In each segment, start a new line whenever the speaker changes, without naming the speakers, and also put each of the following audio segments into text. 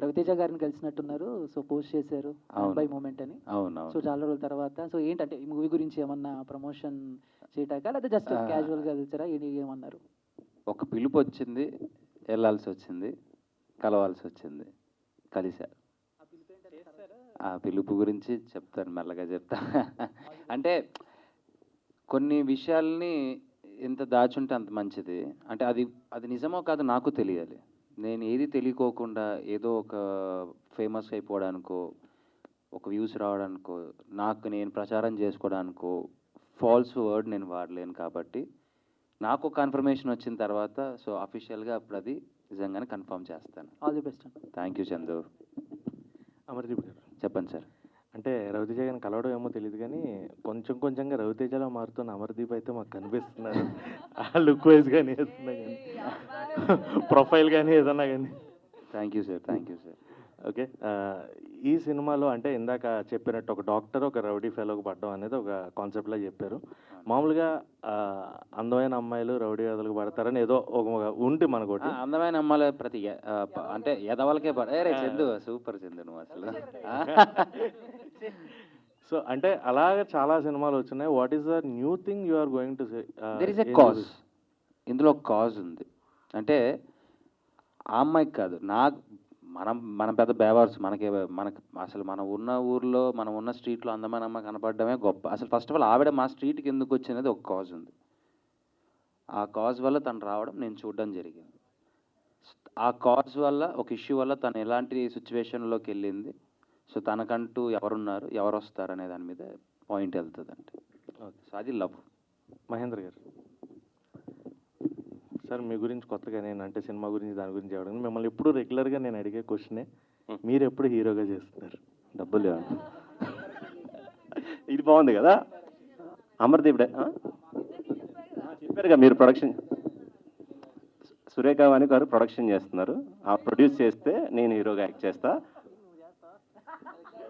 రవితేజ గారిని కలిసినట్టున్నారు. So, post చేశారు.
అవును.
బై మూమెంట్ అని.
అవునవును.
సో, చాలా రోజుల తర్వాత సో, ఏంటంటే ఈ మూవీ గురించి ఏమన్నా ప్రమోషన్ చేయటానికా? లేకపోతే జస్ట్ క్యాజువల్‌గా కలిసారా? ఏమన్నారు?
ఒక పిలుపొచ్చింది. ఎళ్ళాల్సొచ్చింది. కలవాల్సొచ్చింది. కలిసా. ఆ పిలుపు గురించి చెప్తాను. మెల్లగా చెప్తా. అంటే కొన్ని విషయాల్ని ఎంత దాచుంటే అంత మంచిది. అంటే అది అది నిజమో కాదో నాకు తెలియాలి. నేను ఏది తెలియకోకుండా ఏదో ఒక ఫేమస్ అయిపోవడానికో, ఒక వ్యూస్ రావడానికో, నాకు నేను ప్రచారం చేసుకోవడానికో ఫాల్స్ వర్డ్ నేను వాడలేను కాబట్టి, నాకు కన్ఫర్మేషన్ వచ్చిన తర్వాత సో, అఫీషియల్‌గా అప్పుడు అది నిజంగానే కన్ఫర్మ్ చేస్తాను.
ఆల్ ది బెస్ట్ అండి.
Thank you Chandu.
అమర్దీప్ గారు,
చెప్పండి సార్.
అంటే రవితేజ గారిని కలవడం ఏమో తెలియదు కానీ కొంచెం కొంచెంగా రవితేజలో మారుతున్న అమర్దీప్ అయితే మాకు కనిపిస్తున్నారు. ఆ లుక్ వైజ్ కానీ ఏదన్నా కానీ ప్రొఫైల్ కానీ ఏదన్నా కానీ.
Thank you sir. Thank you sir.
Okay, ఈ సినిమాలో అంటే ఇందాక చెప్పినట్టు ఒక డాక్టర్ ఒక రౌడీ ఫెలోకి పడడం అనేది ఒక కాన్సెప్ట్లో చెప్పారు. మామూలుగా అందమైన అమ్మాయిలు రౌడీ వేదలకు పడతారని ఏదో ఒక ఉంది మనకోటి.
అందమైన అమ్మాయిలు ప్రతి అంటే ఎదవలకే రే చందు, సూపర్ చందు నువ్వు అసలు.
సో అంటే అలాగే చాలా సినిమాలు వచ్చినాయి. What is the new thing you are going to say?
There is a cause. ఇందులో ఒక కాజ్ ఉంది. అంటే ఆ అమ్మాయికి కాదు, నాకు మనం పెద్ద బేవార్స్. మనకు అసలు మనం ఉన్న ఊర్లో మనం ఉన్న స్ట్రీట్లో అందమైన అమ్మాయి కనపడడమే గొప్ప. అసలు ఫస్ట్ ఆఫ్ ఆల్ ఆవిడ మా స్ట్రీట్కి ఎందుకు వచ్చినది ఒక కాజ్ ఉంది. ఆ కాజ్ వల్ల తను రావడం నేను చూడడం జరిగింది. ఆ కాజ్ వల్ల ఒక ఇష్యూ వల్ల తను ఎలాంటి సిచ్యువేషన్లోకి వెళ్ళింది, సో తనకంటూ ఎవరున్నారు, ఎవరు వస్తారు అనే దాని మీద పాయింట్ వెళ్తుంది. అంటే సో అది లవ్.
మహేంద్ర గారు సార్, మీ గురించి కొత్తగా నేను అంటే సినిమా గురించి దాని గురించి అడగను. మిమ్మల్ని ఎప్పుడు రెగ్యులర్గా నేను అడిగే క్వశ్చనే, మీరు ఎప్పుడు హీరోగా చేస్తున్నారు?
డబ్బులు
ఇది బాగుంది కదా అమర్దీప్ చెప్పారుగా మీరు ప్రొడక్షన్ సురేఖ వాణి గారు ప్రొడక్షన్ చేస్తున్నారు. ఆ ప్రొడ్యూస్ చేస్తే నేను హీరోగా యాక్ట్ చేస్తా,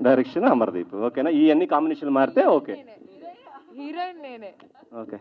డైరెక్షన్ అమర్దీప్. ఓకేనా? ఈ అన్ని కాంబినేషన్ మారితే ఓకే.
హీరోయిన్ నేనే.
ఓకే.